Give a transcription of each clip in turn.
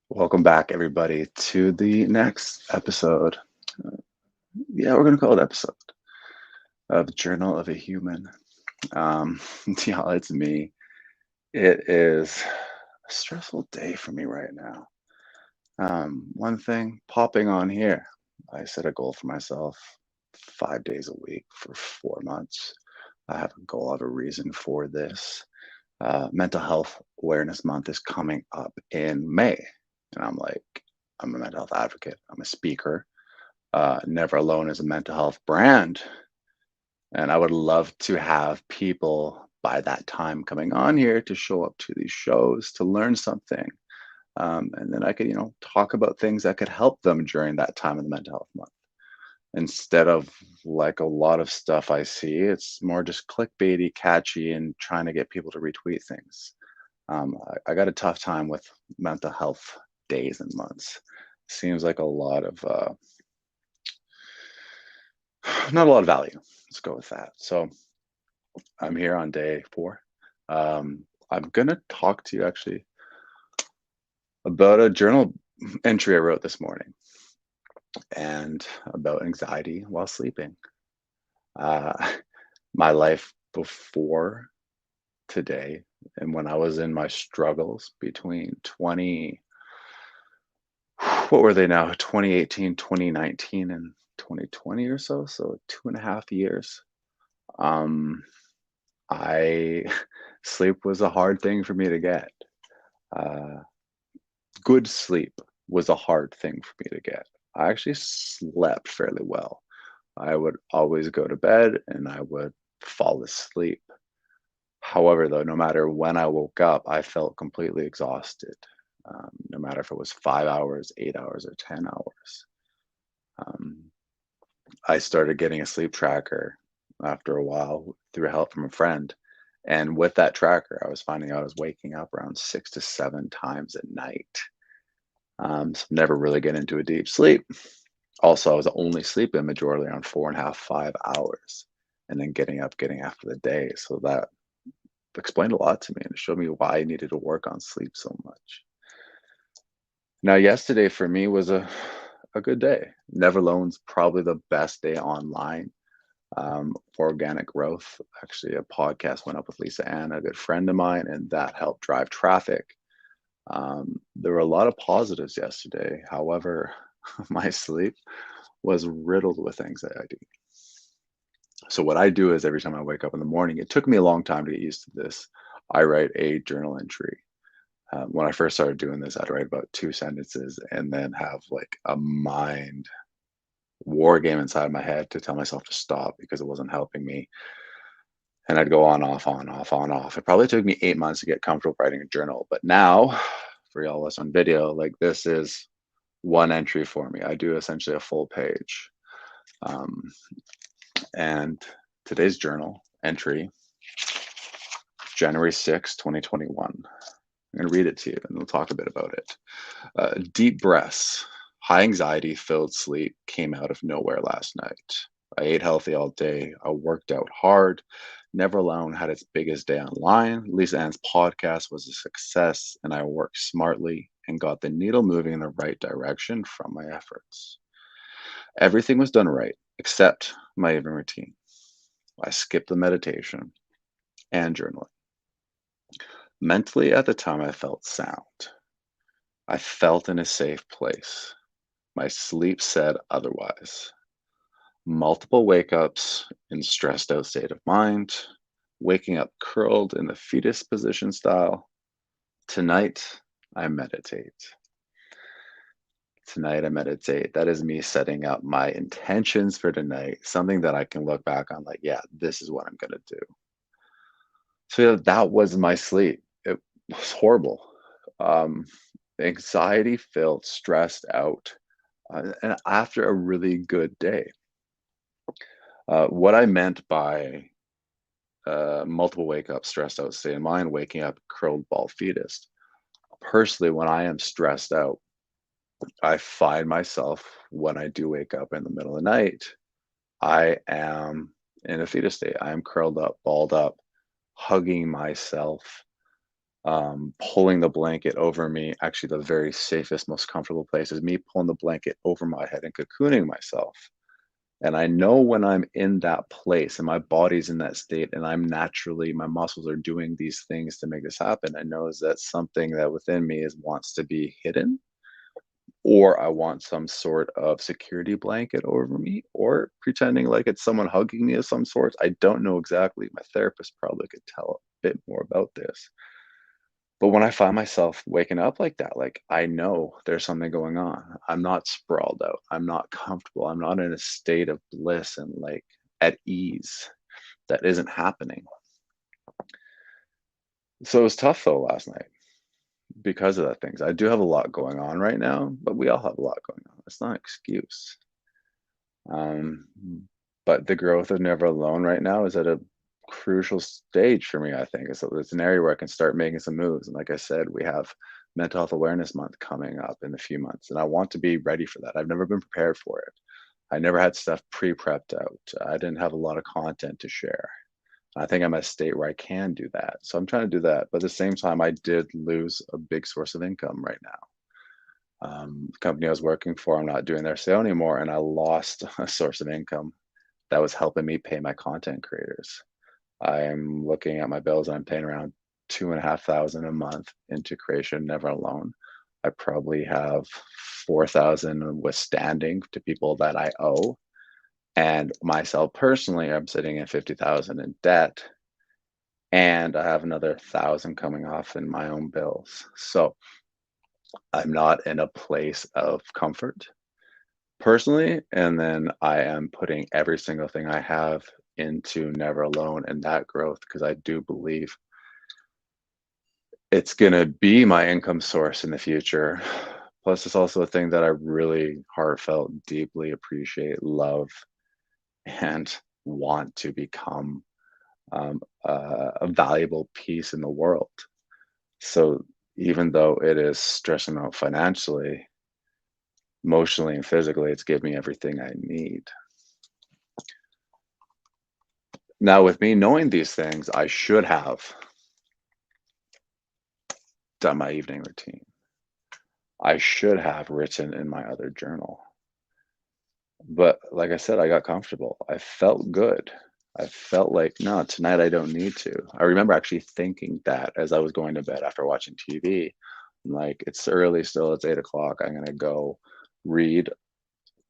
Welcome back, everybody, to the next episode. Yeah, we're going to call it episode of Journal of a Human. Um, yeah, it's me. It is a stressful day for me right now. One thing popping on here, I set a goal for myself 5 days a week for 4 months. I have a goal, I have a reason for this. Mental Health Awareness Month is coming up in May. And I'm a mental health advocate, I'm a speaker. Never Alone is a mental health brand. And I would love to have people by that time coming on here to show up to these shows to learn something. And then I could, talk about things that could help them during that time of the mental health month. Instead of like a lot of stuff I see, it's more just clickbaity, catchy, and trying to get people to retweet things. I got a tough time with mental health days and months. Seems like a lot of not a lot of value. Let's go with that. So I'm here on day 4. I'm gonna talk to you actually about a journal entry I wrote this morning and about anxiety while sleeping. Uh, my life before today and when I was in my struggles between 20, what were they now? 2018, 2019, and 2020 or so. So 2.5 years. Um, I sleep was a hard thing for me to get. Uh, Good sleep was a hard thing for me to get. I actually slept fairly well. I would always go to bed and I would fall asleep. However, though, no matter when I woke up, I felt completely exhausted. No matter if it was 5 hours, 8 hours, or 10 hours. Um, I started getting a sleep tracker after a while through help from a friend. And with that tracker, I was finding out I was waking up around 6 to 7 times at night. So never really get into a deep sleep. Also, I was only sleeping majority around 4.5, 5 hours, and then getting up, getting after the day. So that explained a lot to me and it showed me why I needed to work on sleep so much. Now, yesterday for me was a good day. Never Alone's probably the best day online for organic growth. Actually, a podcast went up with Lisa Ann, a good friend of mine, and that helped drive traffic. There were a lot of positives yesterday. However, my sleep was riddled with anxiety. So what I do is every time I wake up in the morning, it took me a long time to get used to this. I write a journal entry. When I first started doing this, I'd write about 2 sentences and then have like a mind war game inside my head to tell myself to stop because it wasn't helping me. And I'd go on, off, on, off, on, off. It probably took me 8 months to get comfortable writing a journal. But now, for y'all us on video, like this is one entry for me. I do essentially a full page. Um, and today's journal entry, January 6, 2021. I'm going to read it to you and we'll talk a bit about it. Deep breaths. High anxiety filled sleep came out of nowhere last night. I ate healthy all day. I worked out hard. Never Alone had its biggest day online. Lisa Ann's podcast was a success, and I worked smartly and got the needle moving in the right direction from my efforts. Everything was done right, except my evening routine. I skipped the meditation and journaling. Mentally, at the time, I felt sound. I felt in a safe place. My sleep said otherwise. Multiple wake ups in stressed out state of mind, waking up curled in the fetus position style. Tonight, I meditate. Tonight, I meditate. That is me setting up my intentions for tonight, something that I can look back on, like, yeah, this is what I'm going to do. So, yeah, that was my sleep. It was horrible. Um, Anxiety filled, stressed out, and after a really good day. What I meant by multiple wake up, stressed out state of mind, waking up curled ball fetus. Personally, when I am stressed out, I find myself when I do wake up in the middle of the night, I am in a fetus state. I am curled up, balled up, hugging myself. Pulling the blanket over me, actually the very safest, most comfortable place is me pulling the blanket over my head and cocooning myself. And I know when I'm in that place and my body's in that state and I'm naturally, my muscles are doing these things to make this happen. I know is that something that within me is wants to be hidden, or I want some sort of security blanket over me, or pretending like it's someone hugging me of some sort. I don't know exactly. My therapist probably could tell a bit more about this. But when I find myself waking up like that, like I know there's something going on. I'm not sprawled out. I'm not comfortable. I'm not in a state of bliss and like at ease. That isn't happening. So it was tough though last night because of that things. I do have a lot going on right now, but we all have a lot going on. It's not an excuse. Um, but the growth of Never Alone right now is at a crucial stage for me, I think. It's an area where I can start making some moves. And like I said, we have Mental Health Awareness Month coming up in a few months, and I want to be ready for that. I've never been prepared for it. I never had stuff pre-prepped out. I didn't have a lot of content to share. I think I'm at a state where I can do that. So I'm trying to do that. But at the same time, I did lose a big source of income right now. The company I was working for, I'm not doing their sale anymore, and I lost a source of income that was helping me pay my content creators. I'm looking at my bills and I'm paying around 2,500 a month into Creation Never Alone. I probably have 4,000 withstanding to people that I owe. And myself personally, I'm sitting at 50,000 in debt. And I have another 1,000 coming off in my own bills. So I'm not in a place of comfort personally, and then I am putting every single thing I have into Never Alone and that growth because I do believe it's gonna be my income source in the future. Plus, it's also a thing that I really heartfelt, deeply appreciate, love, and want to become a valuable piece in the world. So even though it is stressing out financially, emotionally, and physically, it's given me everything I need. Now, with me knowing these things, I should have done my evening routine. I should have written in my other journal. But like I said, I got comfortable. I felt good. I felt like, no, tonight I don't need to. I remember actually thinking that as I was going to bed after watching TV. I'm like, it's early still, it's 8 o'clock. I'm going to go read.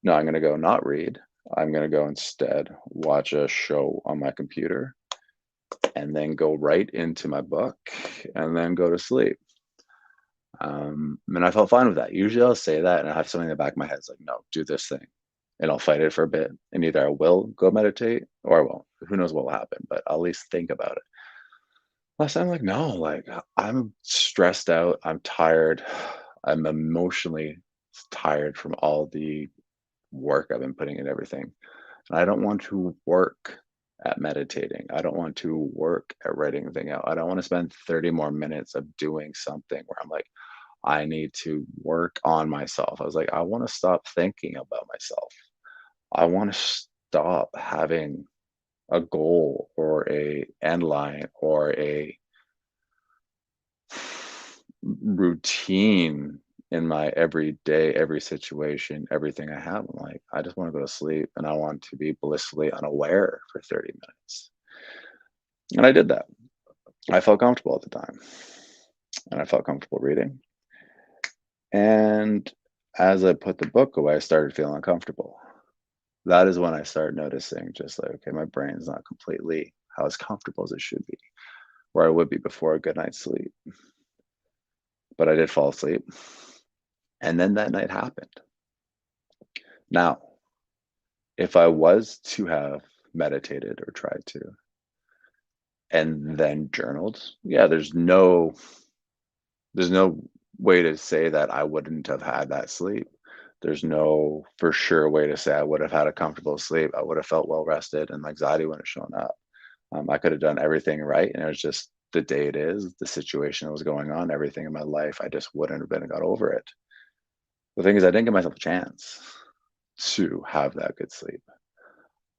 No, I'm going to go not read. I'm going to go instead watch a show on my computer and then go right into my book and then go to sleep. And I felt fine with that. Usually I'll say that and I have something in the back of my head. It's like, no, do this thing. And I'll fight it for a bit. And either I will go meditate or I won't. Who knows what will happen, but I'll at least think about it. Last time, like, no, like I'm stressed out. I'm tired. I'm emotionally tired from all the work I've been putting in everything. And I don't want to work at meditating. I don't want to work at writing a thing out. I don't want to spend 30 more minutes of doing something where I'm like, I need to work on myself. I was like, I want to stop thinking about myself. I want to stop having a goal or a end line or a routine in my everyday, every situation, everything I have. I'm like, I just want to go to sleep and I want to be blissfully unaware for 30 minutes. And I did that. I felt comfortable at the time and I felt comfortable reading. And as I put the book away, I started feeling uncomfortable. That is when I started noticing just like, okay, my brain's not completely how as comfortable as it should be, where I would be before a good night's sleep. But I did fall asleep. And then that night happened. Now, if I was to have meditated or tried to and then journaled, yeah, there's no way to say that I wouldn't have had that sleep. There's no for sure way to say I would have had a comfortable sleep. I would have felt well rested and my anxiety wouldn't have shown up. I could have done everything right, and it was just the day it is, the situation that was going on, everything in my life. I just wouldn't have been got over it. The thing is, I didn't give myself a chance to have that good sleep.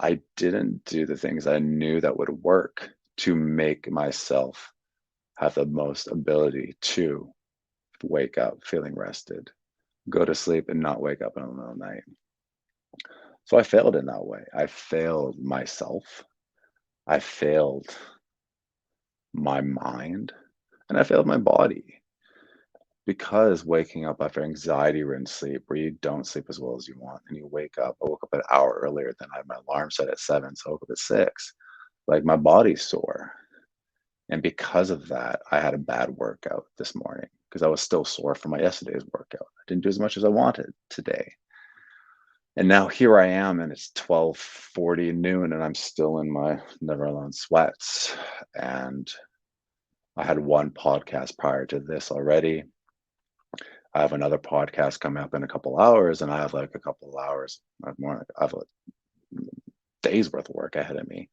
I didn't do the things I knew that would work to make myself have the most ability to wake up feeling rested, go to sleep and not wake up in the middle of the night. So I failed in that way. I failed myself. I failed my mind, and I failed my body because waking up after anxiety-ridden sleep where you don't sleep as well as you want and you wake up. I woke up an hour earlier than I had my alarm set at 7, so I woke up at 6. Like, my body's sore, and because of that, I had a bad workout this morning because I was still sore from my yesterday's workout. I didn't do as much as I wanted today. And now here I am, and it's 12:40 noon, and I'm still in my Neverland sweats. And I had one podcast prior to this already. I have another podcast coming up in a couple hours, and I have like a couple hours, I have a day's worth of work ahead of me.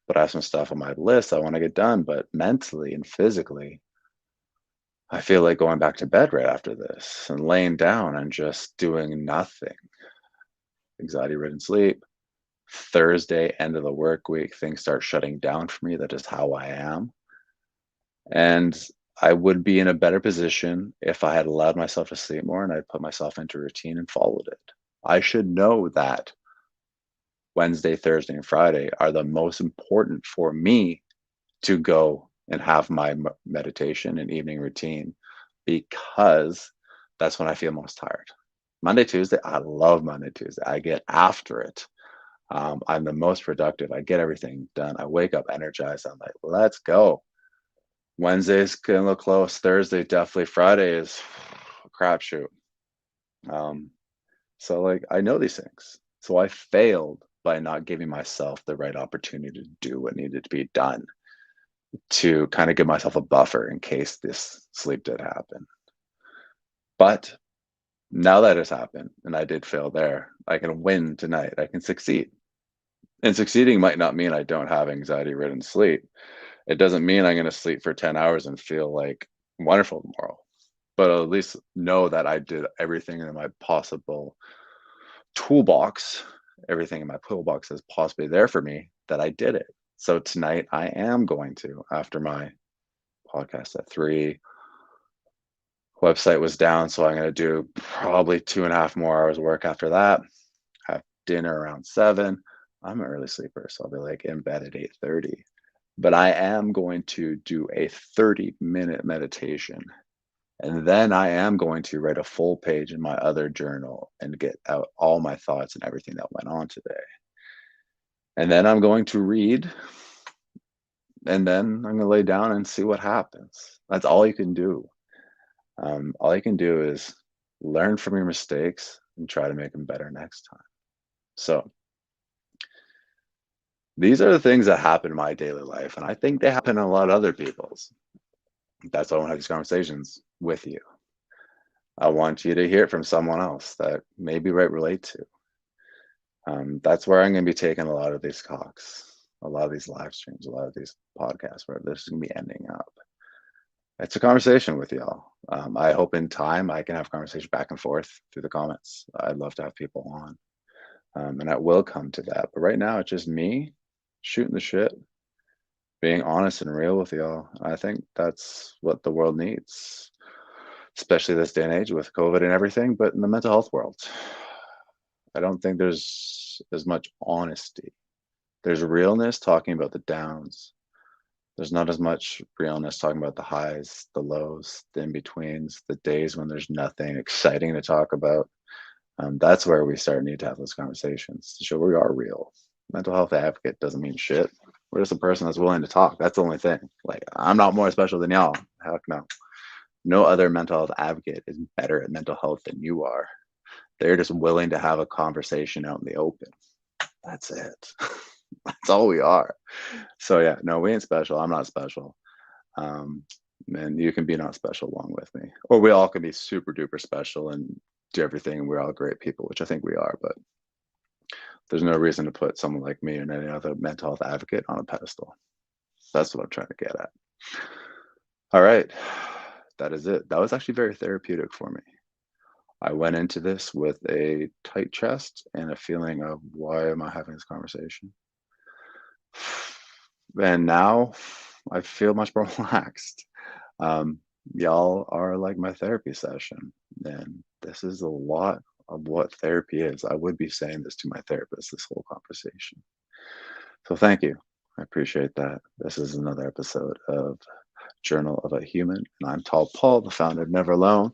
But I have some stuff on my list I want to get done. But mentally and physically, I feel like going back to bed right after this and laying down and just doing nothing. Anxiety ridden sleep. Thursday, end of the work week, things start shutting down for me. That is how I am. And I would be in a better position if I had allowed myself to sleep more and I'd put myself into routine and followed it. I should know that Wednesday, Thursday, and Friday are the most important for me to go and have my meditation and evening routine because that's when I feel most tired. Monday, Tuesday, I love Monday, Tuesday. I get after it. I'm the most productive. I get everything done. I wake up energized. I'm like, let's go. Wednesday's gonna look close. Thursday, definitely. Friday is a crapshoot. Um, so like I know these things. So I failed by not giving myself the right opportunity to do what needed to be done to kind of give myself a buffer in case this sleep did happen. But now that has happened and I did fail there, I can win tonight. I can succeed. And succeeding might not mean I don't have anxiety ridden sleep. It doesn't mean I'm going to sleep for 10 hours and feel like wonderful tomorrow, but I'll at least know that I did everything in my possible toolbox, everything in my toolbox is possibly there for me, that I did it. So tonight I am going to, after my podcast at 3, website was down. So I'm going to do probably 2.5 more hours work after that, have dinner around 7. I'm an early sleeper, so I'll be like in bed at 8:30. But I am going to do a 30-minute meditation. And then I am going to write a full page in my other journal and get out all my thoughts and everything that went on today. And then I'm going to read, and then I'm going to lay down and see what happens. That's all you can do. All you can do is learn from your mistakes and try to make them better next time. So these are the things that happen in my daily life, and I think they happen in a lot of other people's. That's why I want to have these conversations with you. I want you to hear it from someone else that maybe relate to. That's where I'm going to be taking a lot of these talks, a lot of these live streams, a lot of these podcasts, where this is going to be ending up. It's a conversation with y'all. I hope in time I can have conversation back and forth through the comments. I'd love to have people on, and it will come to that. But right now, it's just me shooting the shit, being honest and real with y'all. I think that's what the world needs, especially this day and age with COVID and everything, but in the mental health world. I don't think there's as much honesty. There's realness talking about the downs. There's not as much realness talking about the highs, the lows, the in-betweens, the days when there's nothing exciting to talk about. That's where we need to have those conversations to show we are real. Mental health advocate doesn't mean shit. We're just a person that's willing to talk. That's the only thing. Like, I'm not more special than y'all. Heck no. No other mental health advocate is better at mental health than you are. They're just willing to have a conversation out in the open. That's it. That's all we are. So yeah, no, we ain't special. I'm not special. And you can be not special along with me. Or we all can be super duper special and do everything and we're all great people, which I think we are, but there's no reason to put someone like me and any other mental health advocate on a pedestal. That's what I'm trying to get at. All right. That is it. That was actually very therapeutic for me. I went into this with a tight chest and a feeling of, why am I having this conversation? And now I feel much more relaxed. Um, y'all are like my therapy session, and this is a lot of what therapy is. I would be saying this to my therapist this whole conversation. So thank you. I appreciate that. This is another episode of Journal of a Human, and I'm Tall Paul, the founder of Never Alone.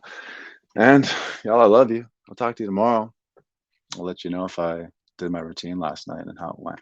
And y'all, I love you. I'll talk to you tomorrow. I'll let you know if I did my routine last night and how it went.